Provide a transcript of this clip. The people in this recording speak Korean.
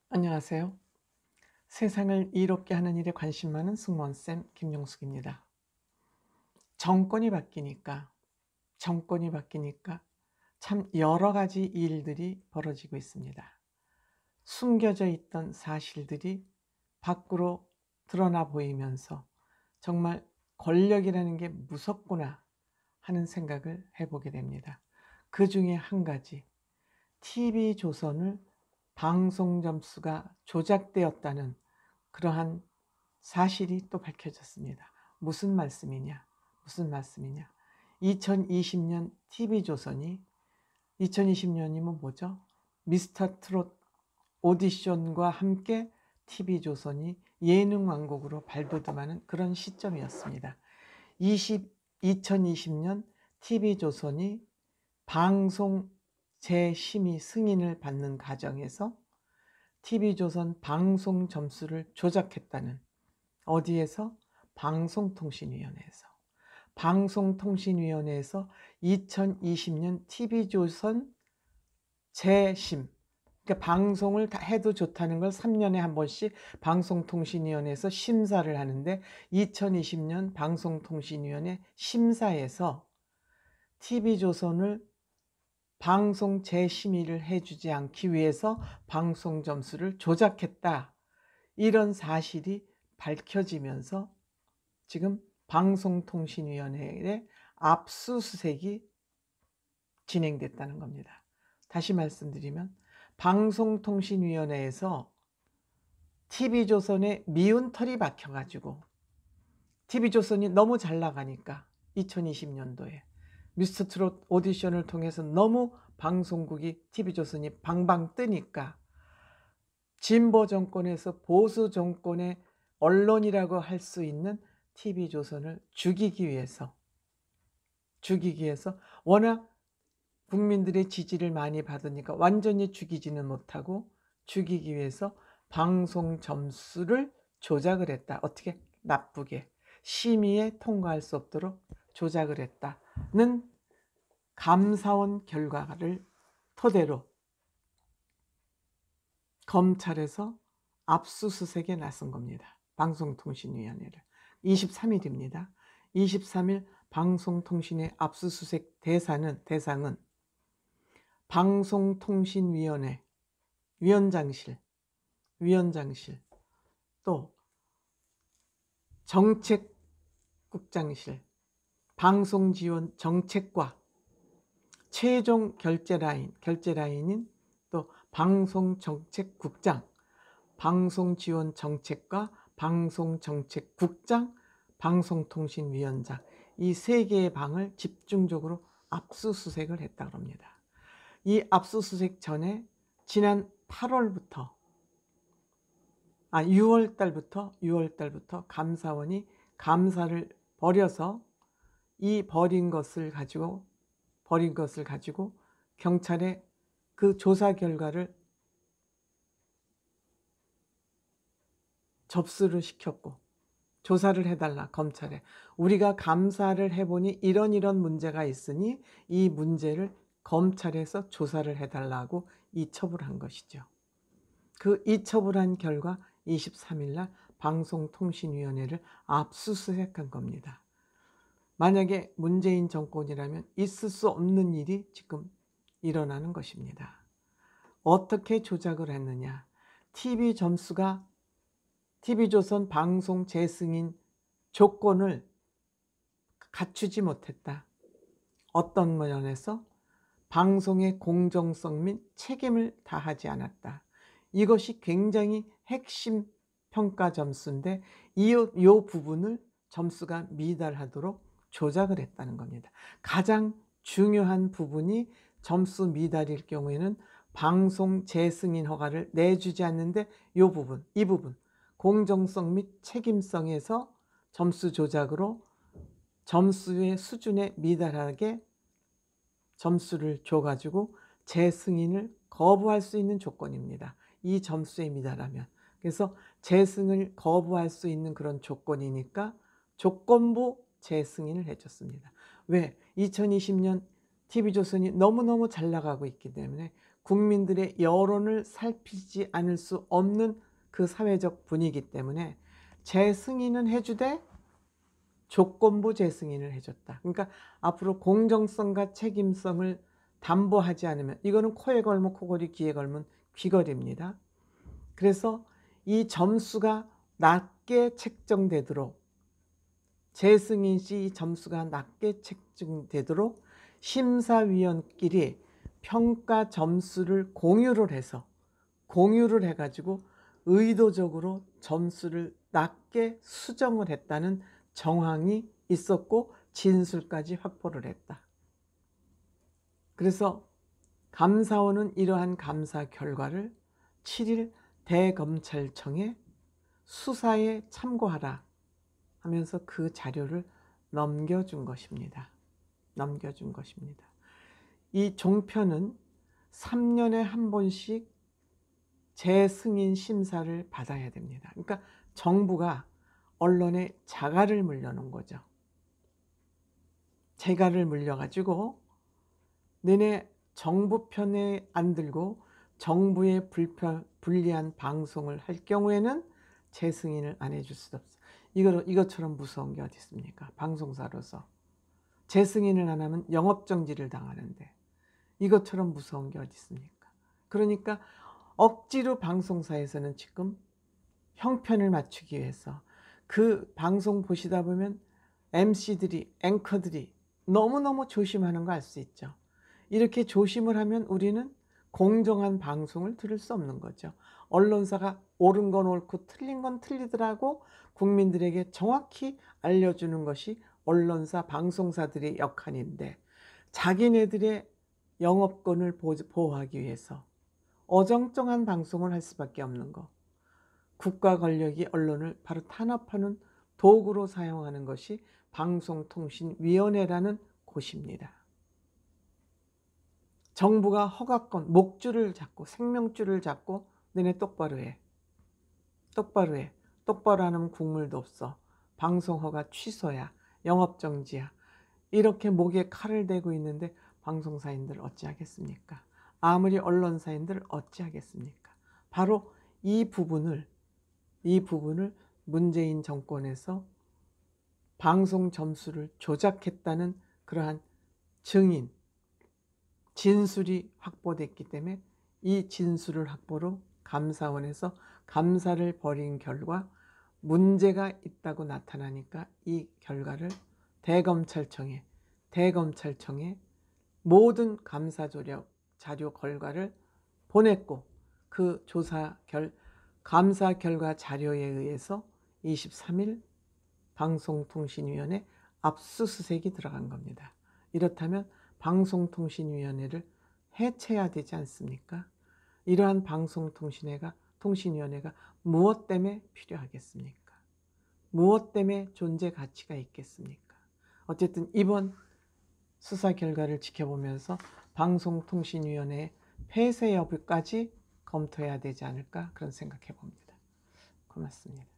안녕하세요. 세상을 이롭게 하는 일에 관심 많은 승무원쌤 김용숙입니다. 정권이 바뀌니까 참 여러 가지 일들이 벌어지고 있습니다. 숨겨져 있던 사실들이 밖으로 드러나 보이면서 정말 권력이라는 게 무섭구나 하는 생각을 해보게 됩니다. 그 중에 한 가지, TV조선을 방송 점수가 조작되었다는 그러한 사실이 또 밝혀졌습니다. 무슨 말씀이냐? 무슨 말씀이냐? 2020년 TV조선이 2020년이면 뭐죠? 미스터 트롯 오디션과 함께 TV조선이 예능 왕국으로 발돋움하는 그런 시점이었습니다. 2020년 TV조선이 방송 재심의 승인을 받는 과정에서 TV조선 방송 점수를 조작했다는, 어디에서? 방송통신위원회에서. 방송통신위원회에서 2020년 TV조선 재심, 그러니까 방송을 다 해도 좋다는 걸 3년에 한 번씩 방송통신위원회에서 심사를 하는데, 2020년 방송통신위원회 심사에서 TV조선을 방송 재심의를 해주지 않기 위해서 방송 점수를 조작했다, 이런 사실이 밝혀지면서 지금 방송통신위원회의 압수수색이 진행됐다는 겁니다. 다시 말씀드리면 방송통신위원회에서 TV조선에 미운 털이 박혀가지고, TV조선이 너무 잘 나가니까 2020년도에 미스터 트롯 오디션을 통해서 너무 방송국이 TV조선이 방방 뜨니까 진보 정권에서 보수 정권의 언론이라고 할 수 있는 TV조선을 죽이기 위해서 워낙 국민들의 지지를 많이 받으니까 완전히 죽이지는 못하고 죽이기 위해서 방송 점수를 조작을 했다. 어떻게? 나쁘게. 심의에 통과할 수 없도록 조작을 했다는 감사원 결과를 토대로 검찰에서 압수수색에 나선 겁니다. 방송통신위원회를. 23일입니다. 23일 방송통신의 압수수색 대상은 방송통신위원회 위원장실, 또 정책국장실, 방송지원정책과 최종 결제라인인 또 방송정책국장, 방송지원정책과 방송정책국장, 방송통신위원장, 이 세 개의 방을 집중적으로 압수수색을 했다고 합니다. 이 압수수색 전에 지난 6월 달부터 감사원이 감사를 벌여서 이 버린 것을 가지고 경찰에 그 조사 결과를 접수를 시켰고, 조사를 해달라, 검찰에. 우리가 감사를 해보니 이런 문제가 있으니 이 문제를 검찰에서 조사를 해달라고 이첩을 한 것이죠. 그 이첩을 한 결과 23일 날 방송통신위원회를 압수수색한 겁니다. 만약에 문재인 정권이라면 있을 수 없는 일이 지금 일어나는 것입니다. 어떻게 조작을 했느냐? TV조선 방송 재승인 조건을 갖추지 못했다. 어떤 면에서? 방송의 공정성 및 책임을 다하지 않았다. 이것이 굉장히 핵심 평가 점수인데 이 부분을 점수가 미달하도록 조작을 했다는 겁니다. 가장 중요한 부분이 점수 미달일 경우에는 방송 재승인 허가를 내주지 않는데 이 부분 공정성 및 책임성에서 점수 조작으로 점수의 수준에 미달하게 점수를 줘가지고 재승인을 거부할 수 있는 조건입니다. 이 점수에 미달하면. 그래서 재승을 거부할 수 있는 그런 조건이니까 조건부 재승인을 해줬습니다. 왜? 2020년 TV조선이 너무너무 잘 나가고 있기 때문에 국민들의 여론을 살피지 않을 수 없는 그 사회적 분위기 때문에 재승인은 해주되 조건부 재승인을 해줬다. 그러니까 앞으로 공정성과 책임성을 담보하지 않으면, 이거는 코에 걸면 코걸이, 귀에 걸면 귀걸이입니다. 그래서 이 점수가 낮게 책정되도록, 재승인 시 점수가 낮게 책정되도록 심사위원끼리 평가 점수를 공유를 해가지고 의도적으로 점수를 낮게 수정을 했다는 정황이 있었고 진술까지 확보를 했다. 그래서 감사원은 이러한 감사 결과를 7일 대검찰청에 수사에 참고하라 하면서 그 자료를 넘겨준 것입니다. 이 종편은 3년에 한 번씩 재승인 심사를 받아야 됩니다. 그러니까 정부가 언론에 자갈을 물려놓은 거죠. 재갈을 물려가지고 너네 정부 편에 안 들고 정부의 불리한 방송을 할 경우에는 재승인을 안 해줄 수도 없어. 이것처럼 무서운 게 어디 있습니까? 방송사로서 재승인을 안 하면 영업정지를 당하는데 이것처럼 무서운 게 어디 있습니까? 그러니까 억지로 방송사에서는 지금 형편을 맞추기 위해서 그 방송 보시다 보면 MC들이, 앵커들이 너무너무 조심하는 거 알 수 있죠. 이렇게 조심을 하면 우리는 공정한 방송을 들을 수 없는 거죠. 언론사가 옳은 건 옳고 틀린 건 틀리더라고 국민들에게 정확히 알려주는 것이 언론사, 방송사들의 역할인데, 자기네들의 영업권을 보호하기 위해서 어정쩡한 방송을 할 수밖에 없는 거. 국가 권력이 언론을 바로 탄압하는 도구로 사용하는 것이 방송통신위원회라는 곳입니다. 정부가 허가권, 목줄을 잡고 생명줄을 잡고 너네 똑바로 해. 똑바로 안 하면 국물도 없어. 방송허가 취소야. 영업정지야. 이렇게 목에 칼을 대고 있는데 방송사인들 어찌하겠습니까? 아무리 언론사인들 어찌하겠습니까? 바로 이 부분을 문재인 정권에서 방송 점수를 조작했다는 그러한 증인, 진술이 확보됐기 때문에 이 진술을 확보로 감사원에서 감사를 벌인 결과 문제가 있다고 나타나니까 이 결과를 대검찰청에 모든 감사 자료 결과를 보냈고, 그 감사 결과 자료에 의해서 23일 방송통신위원회 압수수색이 들어간 겁니다. 이렇다면 방송통신위원회를 해체해야 되지 않습니까? 이러한 통신위원회가 무엇 때문에 필요하겠습니까? 무엇 때문에 존재 가치가 있겠습니까? 어쨌든 이번 수사 결과를 지켜보면서 방송통신위원회 폐쇄 여부까지 검토해야 되지 않을까, 그런 생각해 봅니다. 고맙습니다.